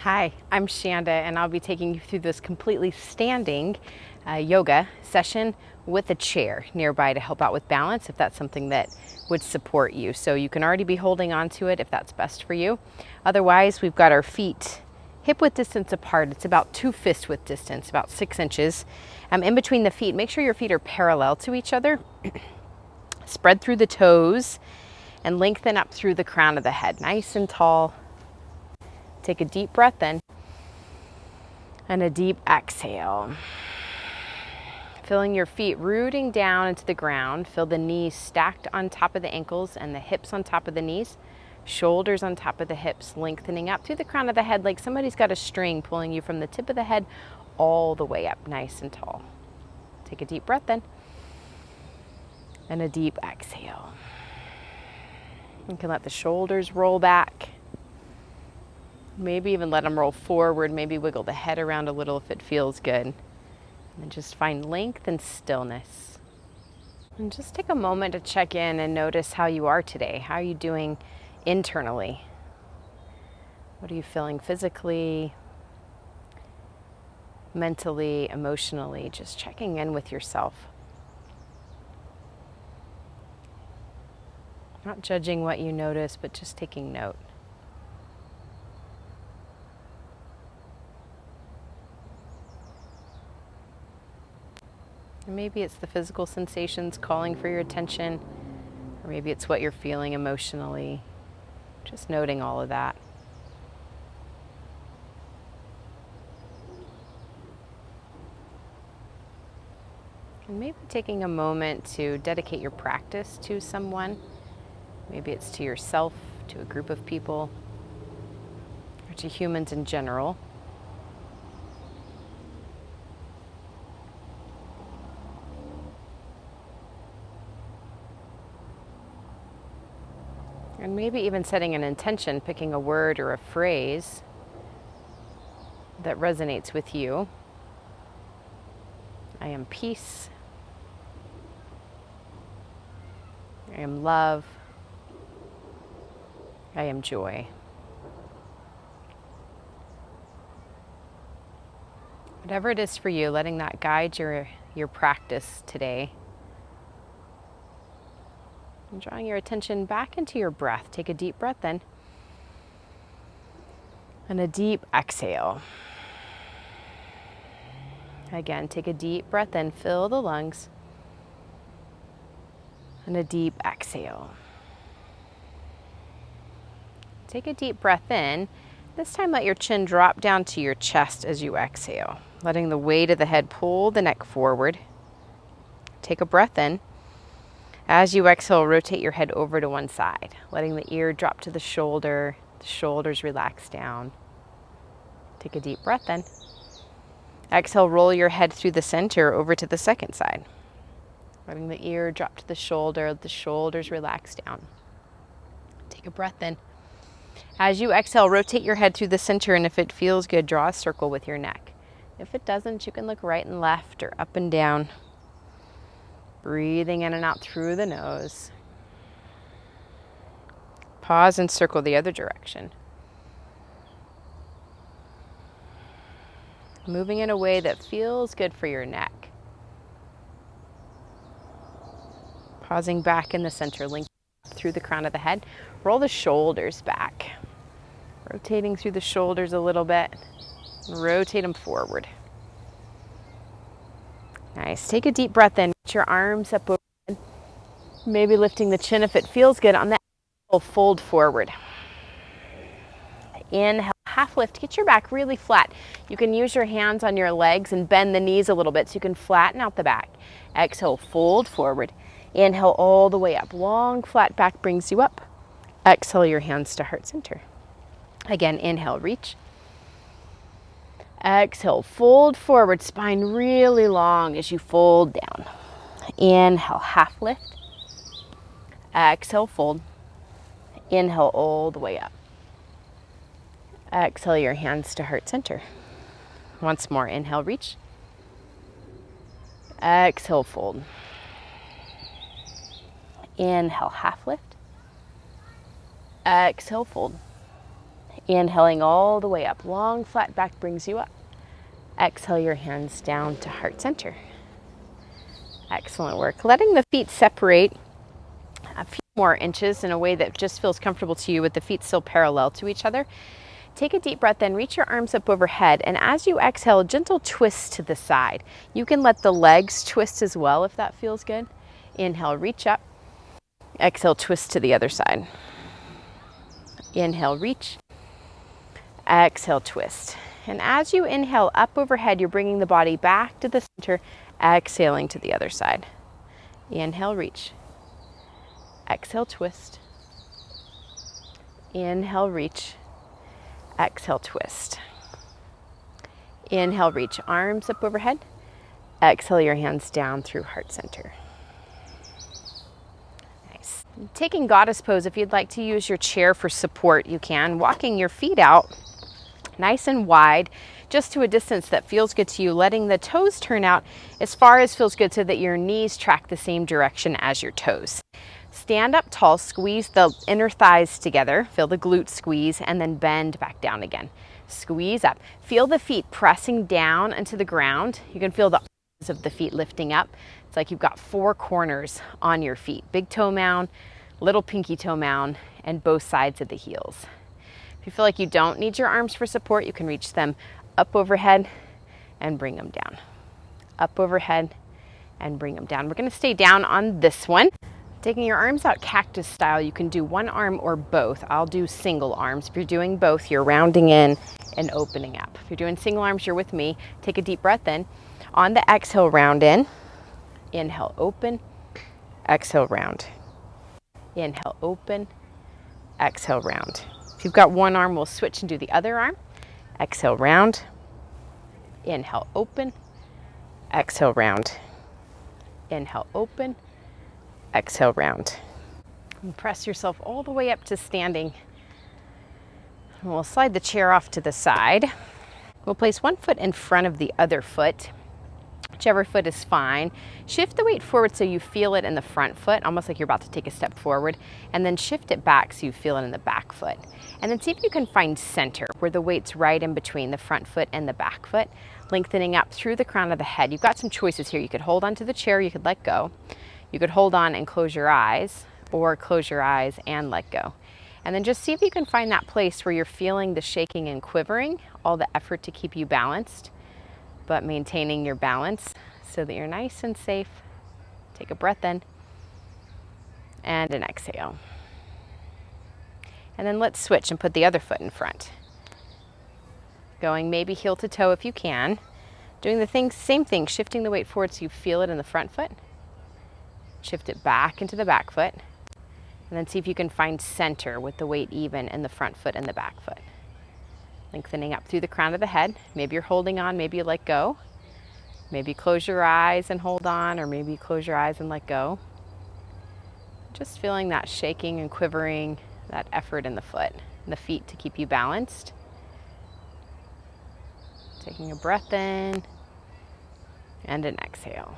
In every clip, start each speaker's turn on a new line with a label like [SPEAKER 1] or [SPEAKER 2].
[SPEAKER 1] Hi, I'm Shanda, and I'll be taking you through this completely standing yoga session with a chair nearby to help out with balance if that's something that would support you. So you can already be holding on to it if that's best for you. Otherwise, we've got our feet hip width distance apart. It's about 2 fist width distance, about 6 inches. In between the feet, make sure your feet are parallel to each other. Spread through the toes and lengthen up through the crown of the head, nice and tall. Take a deep breath in and a deep exhale. Feeling your feet rooting down into the ground. Feel the knees stacked on top of the ankles and the hips on top of the knees. Shoulders on top of the hips, lengthening up through the crown of the head like somebody's got a string pulling you from the tip of the head all the way up, nice and tall. Take a deep breath in and a deep exhale. You can let the shoulders roll back. Maybe even let them roll forward. Maybe wiggle the head around a little if it feels good. And then just find length and stillness. And just take a moment to check in and notice how you are today. How are you doing internally? What are you feeling physically, mentally, emotionally? Just checking in with yourself. Not judging what you notice, but just taking note. And maybe it's the physical sensations calling for your attention, or maybe it's what you're feeling emotionally. Just noting all of that. And maybe taking a moment to dedicate your practice to someone. Maybe it's to yourself, to a group of people, or to humans in general. And maybe even setting an intention, picking a word or a phrase that resonates with you. I am peace. I am love. I am joy. Whatever it is for you, letting that guide your practice today. And drawing your attention back into your breath. Take a deep breath in. And a deep exhale. Again, take a deep breath in, fill the lungs. And a deep exhale. Take a deep breath in. This time let your chin drop down to your chest as you exhale, letting the weight of the head pull the neck forward. Take a breath in. As you exhale, rotate your head over to one side, letting the ear drop to the shoulders relax down. Take a deep breath in. Exhale, roll your head through the center over to the second side, letting the ear drop to the shoulders relax down. Take a breath in. As you exhale, rotate your head through the center, and if it feels good, draw a circle with your neck. If it doesn't, you can look right and left or up and down. Breathing in and out through the nose. Pause and circle the other direction. Moving in a way that feels good for your neck. Pausing back in the center, link through the crown of the head. Roll the shoulders back. Rotating through the shoulders a little bit. Rotate them forward. Nice. Take a deep breath in. Get your arms up over. Maybe lifting the chin if it feels good. On that, fold forward. Inhale, half lift. Get your back really flat. You can use your hands on your legs and bend the knees a little bit so you can flatten out the back. Exhale, fold forward. Inhale all the way up. Long, flat back brings you up. Exhale your hands to heart center. Again, inhale, reach. Exhale, fold forward, spine really long as you fold down. Inhale, half lift. Exhale, fold. Inhale all the way up. Exhale your hands to heart center. Once more, inhale, reach. Exhale, fold. Inhale, half lift. Exhale, fold. Inhaling all the way up. Long flat back brings you up. Exhale your hands down to heart center. Excellent work. Letting the feet separate a few more inches in a way that just feels comfortable to you with the feet still parallel to each other. Take a deep breath in, reach your arms up overhead, and as you exhale, a gentle twist to the side. You can let the legs twist as well if that feels good. Inhale, reach up. Exhale, twist to the other side. Inhale, reach. Exhale, twist. And as you inhale up overhead, you're bringing the body back to the center, exhaling to the other side. Inhale, reach. Exhale, twist. Inhale, reach. Exhale, twist. Inhale, reach, arms up overhead. Exhale your hands down through heart center. Nice. Taking goddess pose, if you'd like to use your chair for support, you can. Walking your feet out nice and wide, just to a distance that feels good to you, letting the toes turn out as far as feels good so that your knees track the same direction as your toes. Stand up tall, squeeze the inner thighs together, feel the glutes squeeze, and then bend back down again. Squeeze up. Feel the feet pressing down into the ground. You can feel the arms of the feet lifting up. It's like you've got four corners on your feet. Big toe mound, little pinky toe mound, and both sides of the heels. If you feel like you don't need your arms for support, you can reach them up overhead and bring them down. Up overhead and bring them down. We're going to stay down on this one. Taking your arms out cactus style, you can do one arm or both. I'll do single arms. If you're doing both, you're rounding in and opening up. If you're doing single arms, you're with me. Take a deep breath in. On the exhale, round in. Inhale, open. Exhale, round. Inhale, open. Exhale, round. If you've got one arm, we'll switch and do the other arm. Exhale, round. Inhale, open. Exhale, round. Inhale, open. Exhale, round. And press yourself all the way up to standing. And we'll slide the chair off to the side. We'll place one foot in front of the other foot. Whichever foot is fine. Shift the weight forward so you feel it in the front foot, almost like you're about to take a step forward, and then shift it back so you feel it in the back foot. And then see if you can find center, where the weight's right in between the front foot and the back foot, lengthening up through the crown of the head. You've got some choices here. You could hold onto the chair, you could let go. You could hold on and close your eyes, or close your eyes and let go. And then just see if you can find that place where you're feeling the shaking and quivering, all the effort to keep you balanced, but maintaining your balance so that you're nice and safe. Take a breath in and an exhale. And then let's switch and put the other foot in front. Going maybe heel to toe if you can. Doing the same thing, shifting the weight forward so you feel it in the front foot. Shift it back into the back foot, and then see if you can find center with the weight even in the front foot and the back foot. Lengthening up through the crown of the head. Maybe you're holding on, maybe you let go. Maybe close your eyes and hold on, or maybe close your eyes and let go. Just feeling that shaking and quivering, that effort in the foot and the feet to keep you balanced. Taking a breath in and an exhale.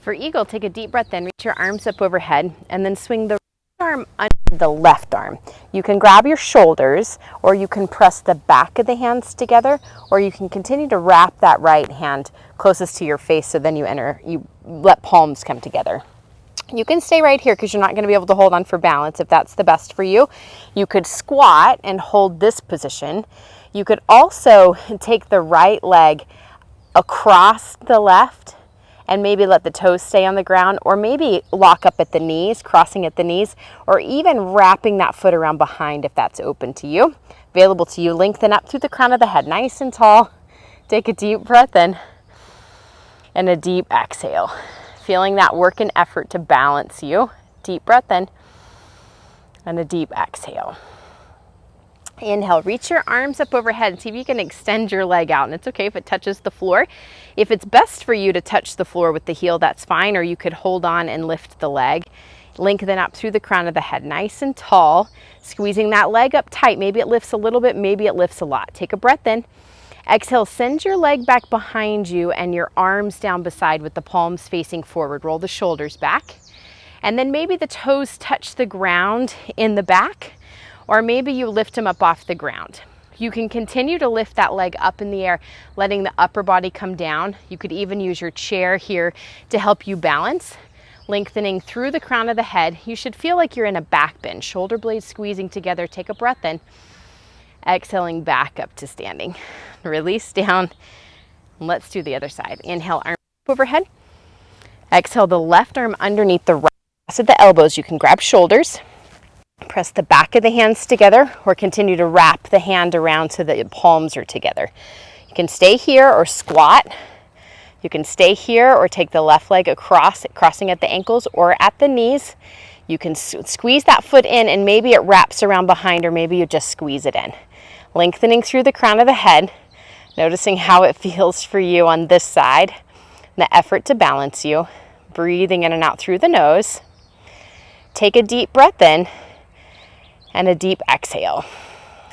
[SPEAKER 1] For eagle, take a deep breath in, reach your arms up overhead, and then swing the right arm under the left arm. You can grab your shoulders, or you can press the back of the hands together, or you can continue to wrap that right hand closest to your face so then you let palms come together. You can stay right here because you're not going to be able to hold on for balance if that's the best for you. You could squat and hold this position. You could also take the right leg across the left and maybe let the toes stay on the ground, or maybe lock up at the knees, crossing at the knees, or even wrapping that foot around behind if that's open to you. Available to you. Lengthen up through the crown of the head, nice and tall. Take a deep breath in and a deep exhale. Feeling that work and effort to balance you. Deep breath in and a deep exhale. Inhale, reach your arms up overhead. See if you can extend your leg out, and it's okay if it touches the floor. If it's best for you to touch the floor with the heel, that's fine, or you could hold on and lift the leg. Lengthen up through the crown of the head, nice and tall, squeezing that leg up tight. Maybe it lifts a little bit, maybe it lifts a lot. Take a breath in. Exhale, send your leg back behind you and your arms down beside with the palms facing forward. Roll the shoulders back. And then maybe the toes touch the ground in the back, or maybe you lift them up off the ground. You can continue to lift that leg up in the air, letting the upper body come down. You could even use your chair here to help you balance, lengthening through the crown of the head. You should feel like you're in a back bend, shoulder blades squeezing together. Take a breath in, exhaling back up to standing. Release down. Let's do the other side. Inhale, arm overhead. Exhale, the left arm underneath the right. At the elbows, you can grab shoulders. Press the back of the hands together or continue to wrap the hand around so that the palms are together. You can stay here or squat. You can stay here or take the left leg across, crossing at the ankles or at the knees. You can squeeze that foot in and maybe it wraps around behind, or maybe you just squeeze it in. Lengthening through the crown of the head, noticing how it feels for you on this side, the effort to balance you, breathing in and out through the nose. Take a deep breath in and a deep exhale.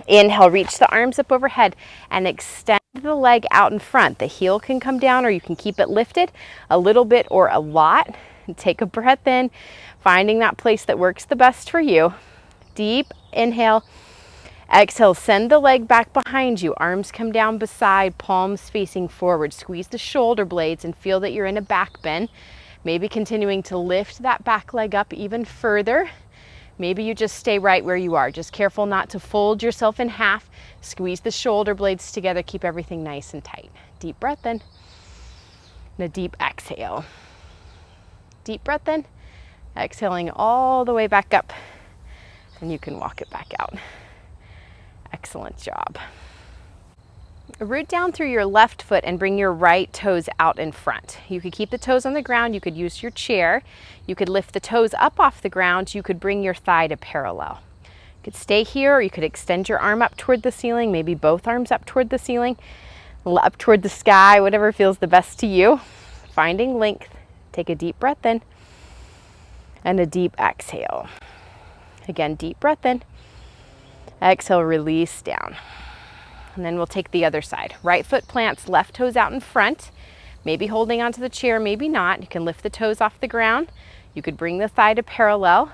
[SPEAKER 1] Inhale, reach the arms up overhead and extend the leg out in front. The heel can come down or you can keep it lifted a little bit or a lot. Take a breath in, finding that place that works the best for you. Deep inhale. Exhale, send the leg back behind you. Arms come down beside, palms facing forward. Squeeze the shoulder blades and feel that you're in a back bend. Maybe continuing to lift that back leg up even further. Maybe you just stay right where you are. Just careful not to fold yourself in half. Squeeze the shoulder blades together. Keep everything nice and tight. Deep breath in. And a deep exhale. Deep breath in. Exhaling all the way back up. And you can walk it back out. Excellent job. Root down through your left foot and bring your right toes out in front. You could keep the toes on the ground. You could use your chair. You could lift the toes up off the ground. You could bring your thigh to parallel. You could stay here, or you could extend your arm up toward the ceiling, maybe both arms up toward the ceiling, up toward the sky, whatever feels the best to you. Finding length. Take a deep breath in and a deep exhale. Again, deep breath in. Exhale, release down. And then we'll take the other side. Right foot plants, left toes out in front. Maybe holding onto the chair, maybe not. You can lift the toes off the ground. You could bring the thigh to parallel.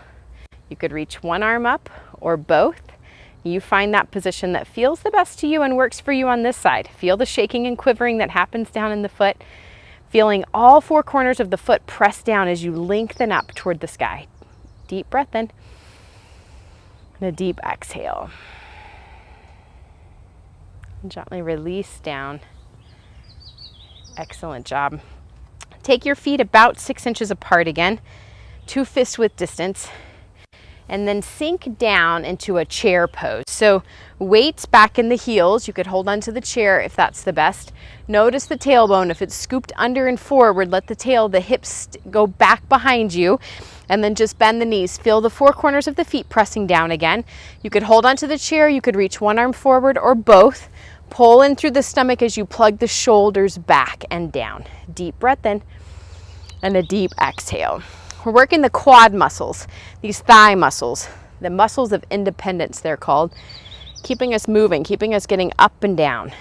[SPEAKER 1] You could reach one arm up or both. You find that position that feels the best to you and works for you on this side. Feel the shaking and quivering that happens down in the foot. Feeling all four corners of the foot press down as you lengthen up toward the sky. Deep breath in and a deep exhale. Gently release down. Excellent job. Take your feet about 6 inches apart again, 2 fists width distance, and then sink down into a chair pose. So weights back in the heels. You could hold onto the chair if that's the best. Notice the tailbone. If it's scooped under and forward, let the hips go back behind you, and then just bend the knees. Feel the four corners of the feet pressing down again. You could hold onto the chair. You could reach one arm forward or both. Pull in through the stomach as you plug the shoulders back and down. Deep breath in and a deep exhale. We're working the quad muscles, these thigh muscles, the muscles of independence they're called, keeping us moving, keeping us getting up and down.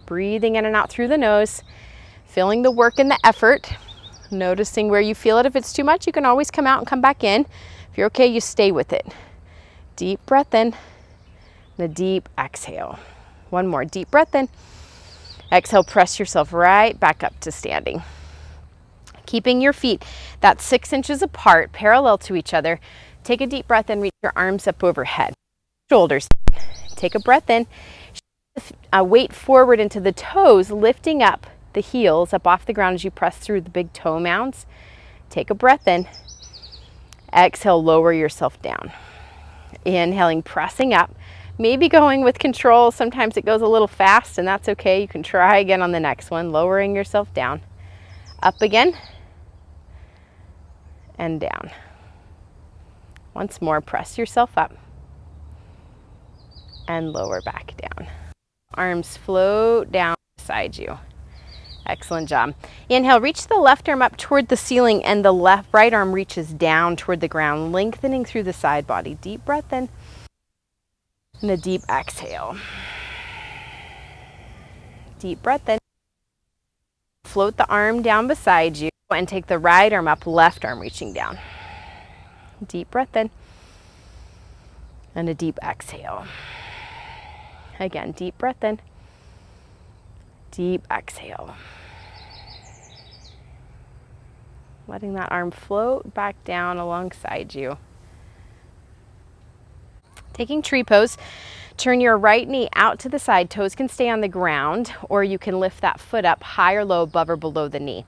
[SPEAKER 1] Breathing in and out through the nose, feeling the work and the effort, noticing where you feel it. If it's too much, you can always come out and come back in. If you're okay, you stay with it. Deep breath in and a deep exhale. One more deep breath in. Exhale, press yourself right back up to standing. Keeping your feet that's 6 inches apart, parallel to each other. Take a deep breath in, reach your arms up overhead. Shoulders. Take a breath in. Weight forward into the toes, lifting up the heels up off the ground as you press through the big toe mounds. Take a breath in. Exhale, lower yourself down. Inhaling, pressing up. Maybe going with control. Sometimes it goes a little fast, and that's okay. You can try again on the next one, lowering yourself down. Up again and down. Once more, press yourself up and lower back down. Arms float down beside you. Excellent job. Inhale, reach the left arm up toward the ceiling and the right arm reaches down toward the ground, lengthening through the side body. Deep breath in. And a deep exhale. Deep breath in. Float the arm down beside you and take the right arm up, left arm reaching down. Deep breath in. And a deep exhale. Again, deep breath in. Deep exhale. Letting that arm float back down alongside you. Taking tree pose, turn your right knee out to the side. Toes can stay on the ground, or you can lift that foot up high or low, above or below the knee.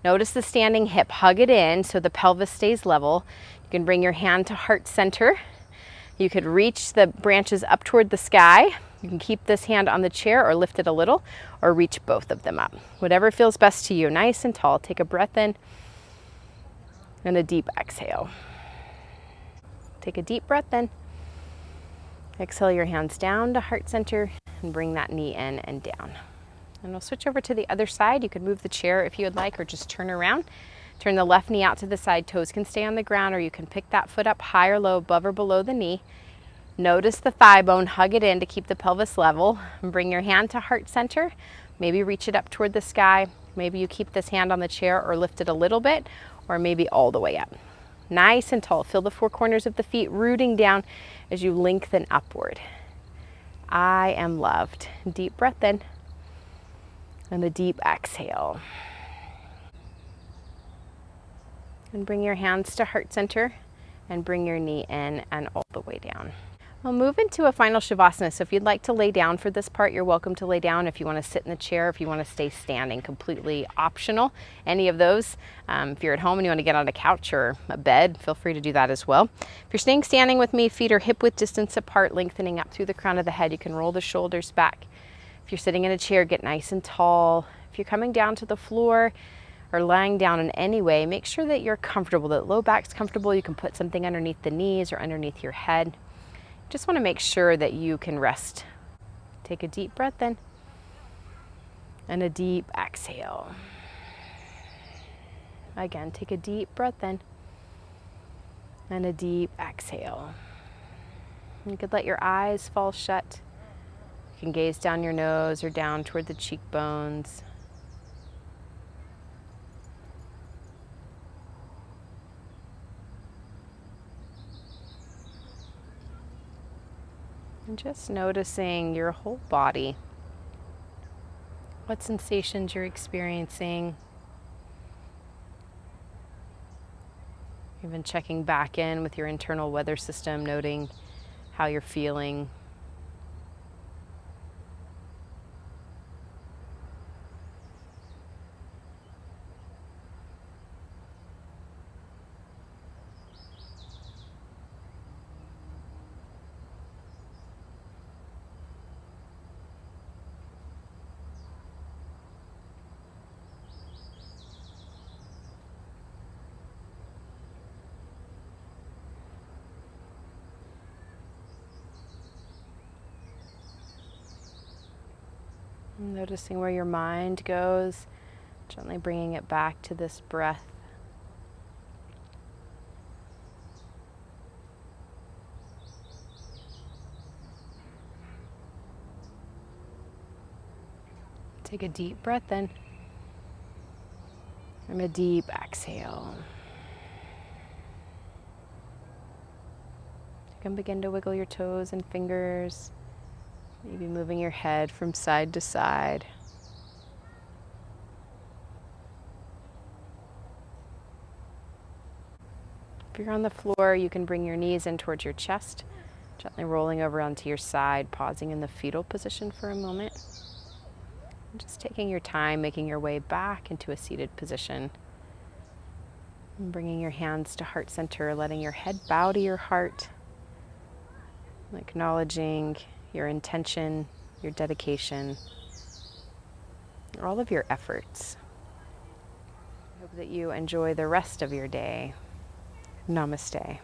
[SPEAKER 1] Notice the standing hip. Hug it in so the pelvis stays level. You can bring your hand to heart center. You could reach the branches up toward the sky. You can keep this hand on the chair or lift it a little, or reach both of them up. Whatever feels best to you. Nice and tall. Take a breath in and a deep exhale. Take a deep breath in. Exhale your hands down to heart center and bring that knee in and down. And we'll switch over to the other side. You could move the chair if you would like, or just turn around. Turn the left knee out to the side. Toes can stay on the ground, or you can pick that foot up high or low, above or below the knee. Notice the thigh bone. Hug it in to keep the pelvis level. And bring your hand to heart center. Maybe reach it up toward the sky. Maybe you keep this hand on the chair or lift it a little bit, or maybe all the way up. Nice and tall. Feel the four corners of the feet rooting down as you lengthen upward. I am loved. Deep breath in and a deep exhale. And bring your hands to heart center and bring your knee in and all the way down. We'll move into a final Shavasana. So if you'd like to lay down for this part, you're welcome to lay down. If you want to sit in the chair, if you want to stay standing, completely optional. Any of those. If you're at home and you want to get on a couch or a bed, feel free to do that as well. If you're staying standing with me, feet are hip width distance apart, lengthening up through the crown of the head. You can roll the shoulders back. If you're sitting in a chair, get nice and tall. If you're coming down to the floor or lying down in any way, make sure that you're comfortable, that low back's comfortable. You can put something underneath the knees or underneath your head. Just want to make sure that you can rest. Take a deep breath in and a deep exhale. Again, take a deep breath in and a deep exhale. You could let your eyes fall shut. You can gaze down your nose or down toward the cheekbones. And just noticing your whole body, what sensations you're experiencing. Even checking back in with your internal weather system, noting how you're feeling. Noticing where your mind goes, gently bringing it back to this breath. Take a deep breath in and a deep exhale. You can begin to wiggle your toes and fingers. Maybe moving your head from side to side. If you're on the floor, you can bring your knees in towards your chest, gently rolling over onto your side, pausing in the fetal position for a moment. And just taking your time, making your way back into a seated position. And bringing your hands to heart center, letting your head bow to your heart, acknowledging your intention, your dedication, all of your efforts. I hope that you enjoy the rest of your day. Namaste.